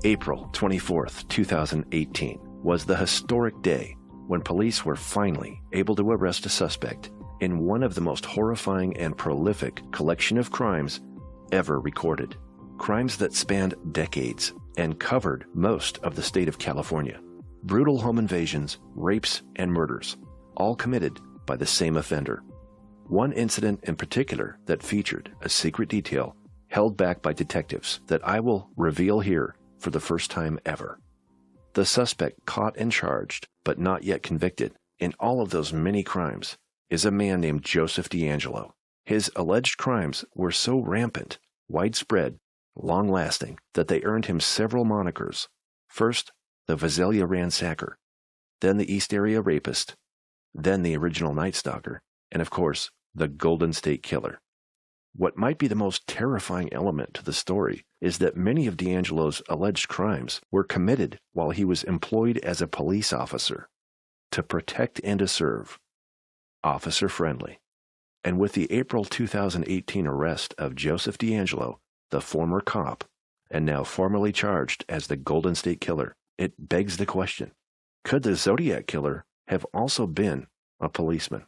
April 24th, 2018 was the historic day when police were finally able to arrest a suspect in one of the most horrifying and prolific collection of crimes ever recorded. Crimes that spanned decades and covered most of the state of California. Brutal home invasions, rapes, and murders, all committed by the same offender. One incident in particular that featured a secret detail held back by detectives that I will reveal here for the first time ever. The suspect caught and charged, but not yet convicted, in all of those many crimes is a man named Joseph DAngelo. His alleged crimes were so rampant, widespread, long-lasting, that they earned him several monikers. First, the Vallejo ransacker, then the East Area rapist, then the original Night Stalker, and of course, the Golden State Killer. What might be the most terrifying element to the story is that many of DAngelo's alleged crimes were committed while he was employed as a police officer, to protect and to serve, officer-friendly. And with the April 2018 arrest of Joseph DAngelo, the former cop, and now formally charged as the Golden State Killer, it begs the question, could the Zodiac Killer have also been a policeman?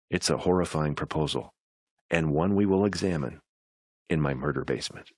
It's a horrifying proposal, and one we will examine in my murder basement.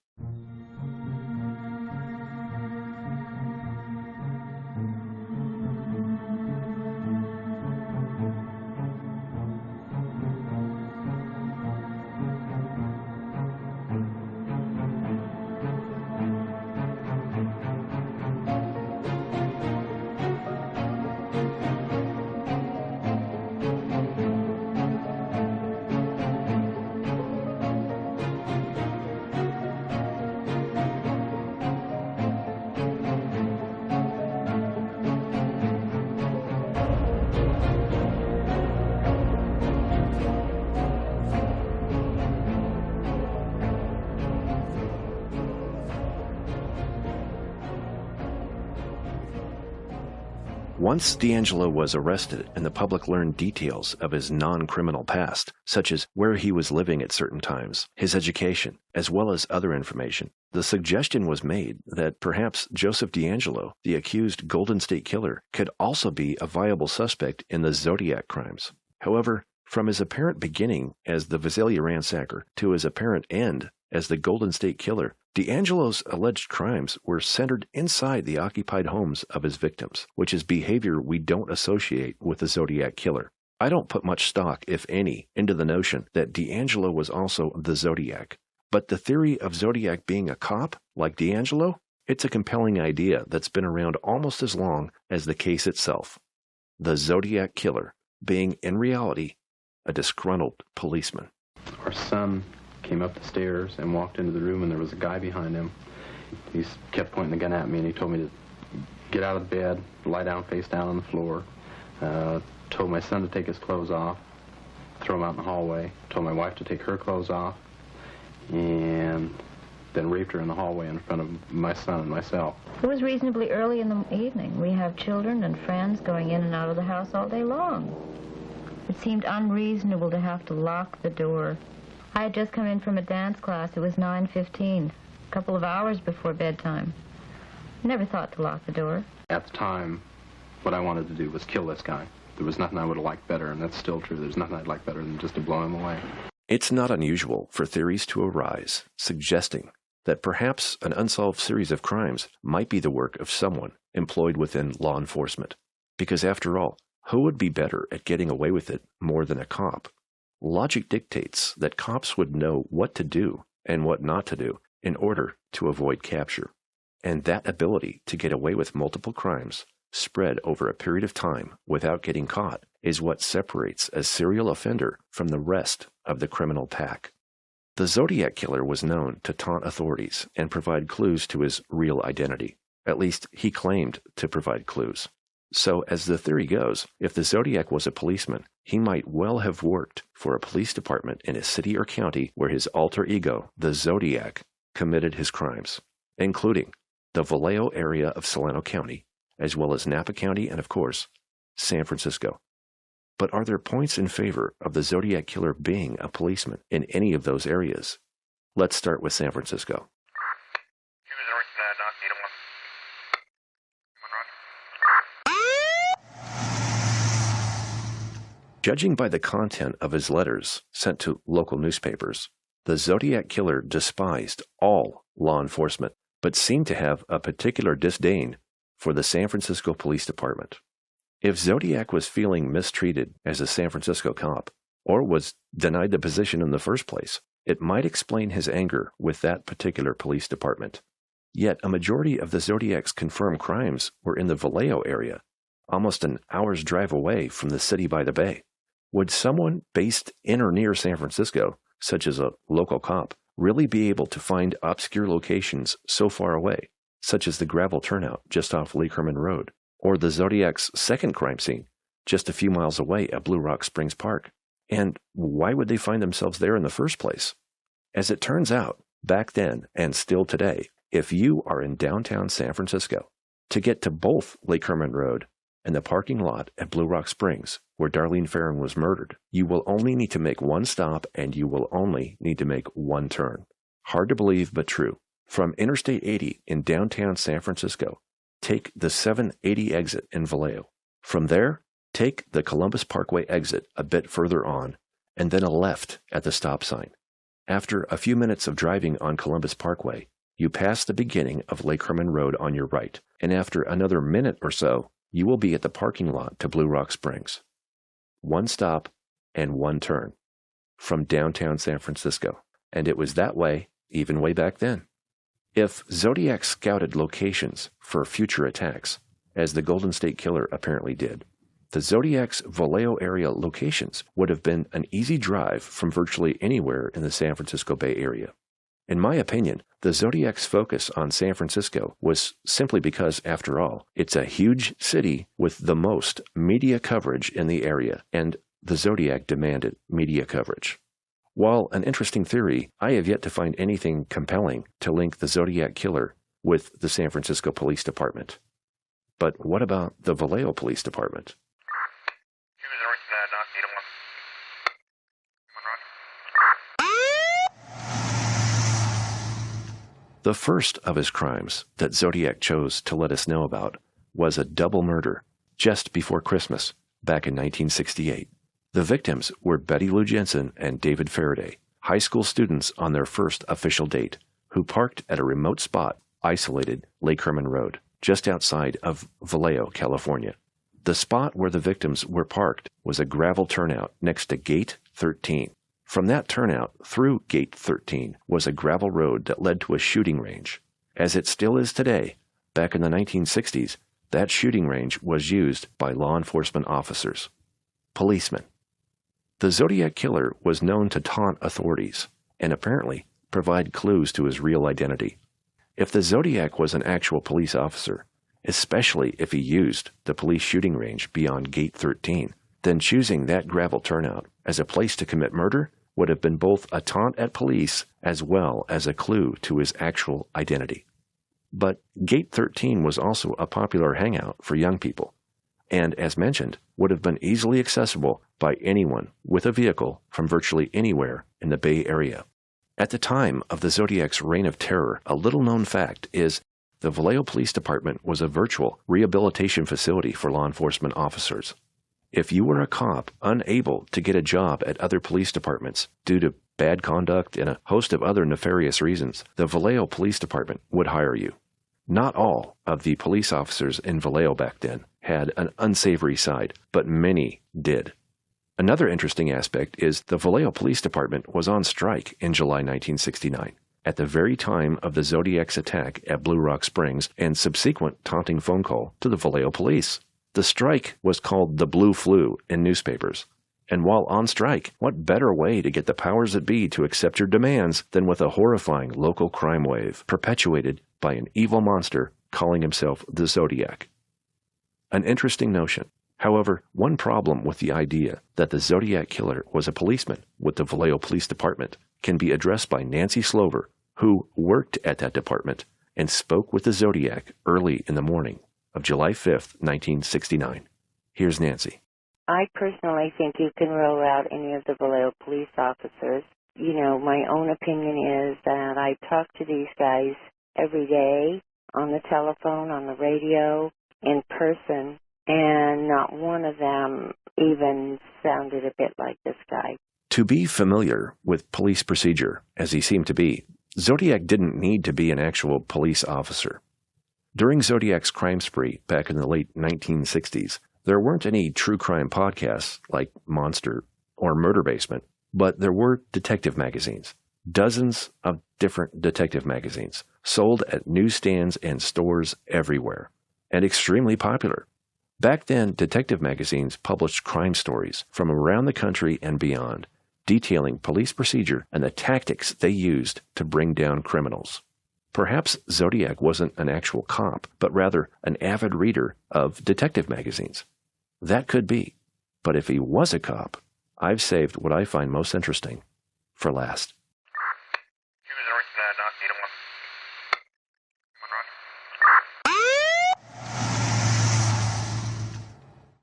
Once DAngelo was arrested and the public learned details of his non-criminal past, such as where he was living at certain times, his education, as well as other information, the suggestion was made that perhaps Joseph DAngelo, the accused Golden State Killer, could also be a viable suspect in the Zodiac crimes. However, from his apparent beginning as the Vallejo ransacker to his apparent end as the Golden State Killer, DAngelo's alleged crimes were centered inside the occupied homes of his victims, which is behavior we don't associate with the Zodiac Killer. I don't put much stock, if any, into the notion that DAngelo was also the Zodiac. But the theory of Zodiac being a cop, like DAngelo, it's a compelling idea that's been around almost as long as the case itself. The Zodiac Killer being, in reality, a disgruntled policeman. Our son came up the stairs and walked into the room, and there was a guy behind him. He kept pointing the gun at me, and he told me to get out of the bed, lie down face down on the floor. Told my son to take his clothes off, throw him out in the hallway. Told my wife to take her clothes off, and then raped her in the hallway in front of my son and myself. It was reasonably early in the evening. We have children and friends going in and out of the house all day long. It seemed unreasonable to have to lock the door. I had just come in from a dance class. It was 9:15, a couple of hours before bedtime. I never thought to lock the door. At the time, what I wanted to do was kill this guy. There was nothing I would have liked better, and that's still true. There's nothing I'd like better than just to blow him away. It's not unusual for theories to arise, suggesting that perhaps an unsolved series of crimes might be the work of someone employed within law enforcement. Because after all, who would be better at getting away with it more than a cop? Logic dictates that cops would know what to do and what not to do in order to avoid capture. And that ability to get away with multiple crimes spread over a period of time without getting caught is what separates a serial offender from the rest of the criminal pack. The Zodiac Killer was known to taunt authorities and provide clues to his real identity. At least he claimed to provide clues. So, as the theory goes, if the Zodiac was a policeman, he might well have worked for a police department in a city or county where his alter ego, the Zodiac, committed his crimes, including the Vallejo area of Solano County, as well as Napa County and, of course, San Francisco. But are there points in favor of the Zodiac Killer being a policeman in any of those areas? Let's start with San Francisco. Judging by the content of his letters sent to local newspapers, the Zodiac Killer despised all law enforcement, but seemed to have a particular disdain for the San Francisco Police Department. If Zodiac was feeling mistreated as a San Francisco cop, or was denied the position in the first place, it might explain his anger with that particular police department. Yet a majority of the Zodiac's confirmed crimes were in the Vallejo area, almost an hour's drive away from the city by the bay. Would someone based in or near San Francisco, such as a local cop, really be able to find obscure locations so far away, such as the gravel turnout just off Lake Herman Road, or the Zodiac's second crime scene, just a few miles away at Blue Rock Springs Park? And why would they find themselves there in the first place? As it turns out, back then and still today, if you are in downtown San Francisco, to get to both Lake Herman Road and the parking lot at Blue Rock Springs, where Darlene Ferrin was murdered, you will only need to make one stop and you will only need to make one turn. Hard to believe, but true. From Interstate 80 in downtown San Francisco, take the 780 exit in Vallejo. From there, take the Columbus Parkway exit a bit further on, and then a left at the stop sign. After a few minutes of driving on Columbus Parkway, you pass the beginning of Lake Herman Road on your right, and after another minute or so, you will be at the parking lot to Blue Rock Springs. One stop and one turn from downtown San Francisco. And it was that way even way back then. If Zodiac scouted locations for future attacks, as the Golden State Killer apparently did, the Zodiac's Vallejo area locations would have been an easy drive from virtually anywhere in the San Francisco Bay Area. In my opinion, the Zodiac's focus on San Francisco was simply because, after all, it's a huge city with the most media coverage in the area, and the Zodiac demanded media coverage. While an interesting theory, I have yet to find anything compelling to link the Zodiac Killer with the San Francisco Police Department. But what about the Vallejo Police Department? The first of his crimes that Zodiac chose to let us know about was a double murder just before Christmas back in 1968. The victims were Betty Lou Jensen and David Faraday, high school students on their first official date, who parked at a remote spot isolated Lake Herman Road, just outside of Vallejo, California. The spot where the victims were parked was a gravel turnout next to Gate 13. From that turnout through Gate 13 was a gravel road that led to a shooting range. As it still is today, back in the 1960s, that shooting range was used by law enforcement officers. Policemen. The Zodiac Killer was known to taunt authorities and apparently provide clues to his real identity. If the Zodiac was an actual police officer, especially if he used the police shooting range beyond Gate 13, then choosing that gravel turnout as a place to commit murder would have been both a taunt at police as well as a clue to his actual identity. But Gate 13 was also a popular hangout for young people, and as mentioned, would have been easily accessible by anyone with a vehicle from virtually anywhere in the Bay Area. At the time of the Zodiac's reign of terror, a little-known fact is the Vallejo Police Department was a virtual rehabilitation facility for law enforcement officers. If you were a cop unable to get a job at other police departments due to bad conduct and a host of other nefarious reasons, the Vallejo Police Department would hire you. Not all of the police officers in Vallejo back then had an unsavory side, but many did. Another interesting aspect is the Vallejo Police Department was on strike in July 1969, at the very time of the Zodiac's attack at Blue Rock Springs and subsequent taunting phone call to the Vallejo police. The strike was called the Blue Flu in newspapers. And while on strike, what better way to get the powers that be to accept your demands than with a horrifying local crime wave perpetuated by an evil monster calling himself the Zodiac? An interesting notion. However, one problem with the idea that the Zodiac Killer was a policeman with the Vallejo Police Department can be addressed by Nancy Slover, who worked at that department and spoke with the Zodiac early in the morning of July 5th, 1969. Here's Nancy. I personally think you can rule out any of the Vallejo police officers. You know, my own opinion is that I talk to these guys every day on the telephone, on the radio, in person, and not one of them even sounded a bit like this guy. To be familiar with police procedure, as he seemed to be, Zodiac didn't need to be an actual police officer. During Zodiac's crime spree back in the late 1960s, there weren't any true crime podcasts like Monster or Murder Basement, but there were detective magazines. Dozens of different detective magazines sold at newsstands and stores everywhere, and extremely popular. Back then, detective magazines published crime stories from around the country and beyond, detailing police procedure and the tactics they used to bring down criminals. Perhaps Zodiac wasn't an actual cop, but rather an avid reader of detective magazines. That could be. But if he was a cop, I've saved what I find most interesting for last.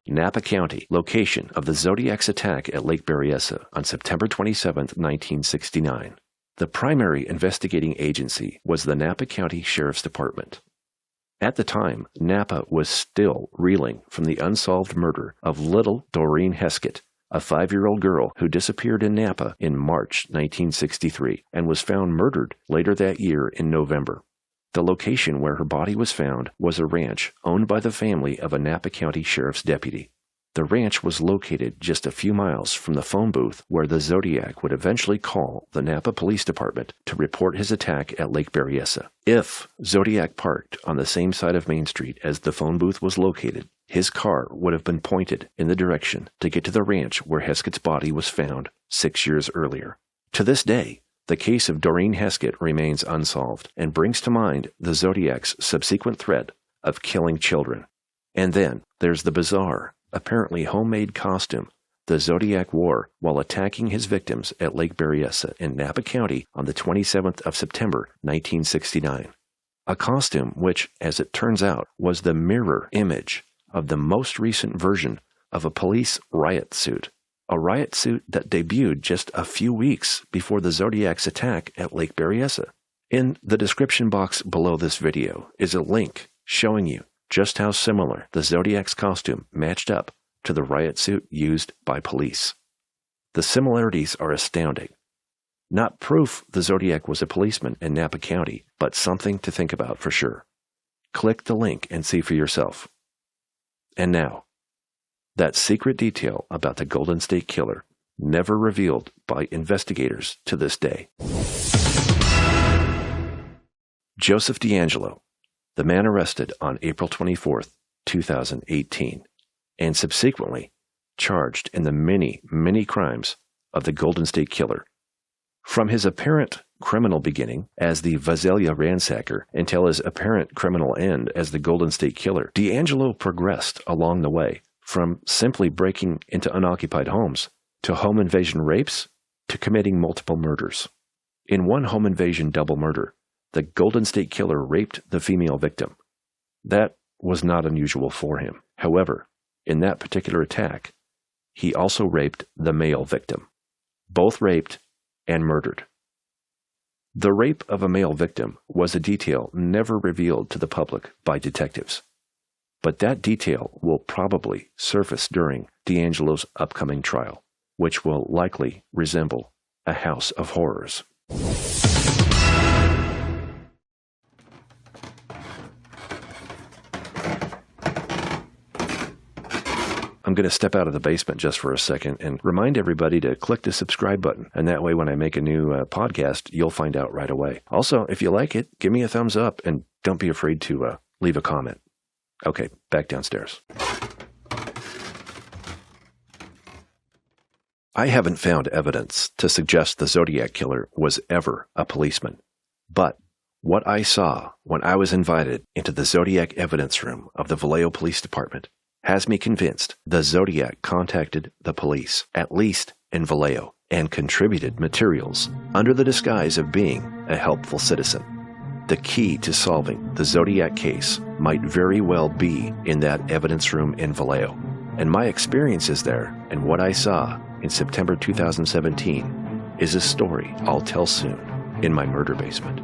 Napa County, location of the Zodiac's attack at Lake Berryessa on September 27, 1969. The primary investigating agency was the Napa County Sheriff's Department. At the time, Napa was still reeling from the unsolved murder of little Doreen Heskett, a 5-year-old girl who disappeared in Napa in March 1963 and was found murdered later that year in November. The location where her body was found was a ranch owned by the family of a Napa County Sheriff's deputy. The ranch was located just a few miles from the phone booth where the Zodiac would eventually call the Napa Police Department to report his attack at Lake Berryessa. If Zodiac parked on the same side of Main Street as the phone booth was located, his car would have been pointed in the direction to get to the ranch where Heskett's body was found 6 years earlier. To this day, the case of Doreen Heskett remains unsolved and brings to mind the Zodiac's subsequent threat of killing children. And then there's the bizarre, apparently homemade costume the Zodiac wore while attacking his victims at Lake Berryessa in Napa County on the 27th of September, 1969. A costume which, as it turns out, was the mirror image of the most recent version of a police riot suit. A riot suit that debuted just a few weeks before the Zodiac's attack at Lake Berryessa. In the description box below this video is a link showing you just how similar the Zodiac's costume matched up to the riot suit used by police. The similarities are astounding. Not proof the Zodiac was a policeman in Napa County, but something to think about for sure. Click the link and see for yourself. And now, that secret detail about the Golden State Killer, never revealed by investigators to this day. Joseph DAngelo, the man arrested on April 24, 2018, and subsequently charged in the many, many crimes of the Golden State Killer. From his apparent criminal beginning as the Vallejo ransacker until his apparent criminal end as the Golden State Killer, DAngelo progressed along the way, from simply breaking into unoccupied homes, to home invasion rapes, to committing multiple murders. In one home invasion double murder, the Golden State Killer raped the female victim. That was not unusual for him. However, in that particular attack, he also raped the male victim. Both raped and murdered. The rape of a male victim was a detail never revealed to the public by detectives. But that detail will probably surface during DAngelo's upcoming trial, which will likely resemble a house of horrors. I'm going to step out of the basement just for a second and remind everybody to click the subscribe button. And that way, when I make a new podcast, you'll find out right away. Also, if you like it, give me a thumbs up and don't be afraid to leave a comment. Okay, back downstairs. I haven't found evidence to suggest the Zodiac Killer was ever a policeman. But what I saw when I was invited into the Zodiac evidence room of the Vallejo Police Department has me convinced the Zodiac contacted the police, at least in Vallejo, and contributed materials under the disguise of being a helpful citizen. The key to solving the Zodiac case might very well be in that evidence room in Vallejo, And my experiences there and what I saw in September 2017 is a story I'll tell soon in my murder basement.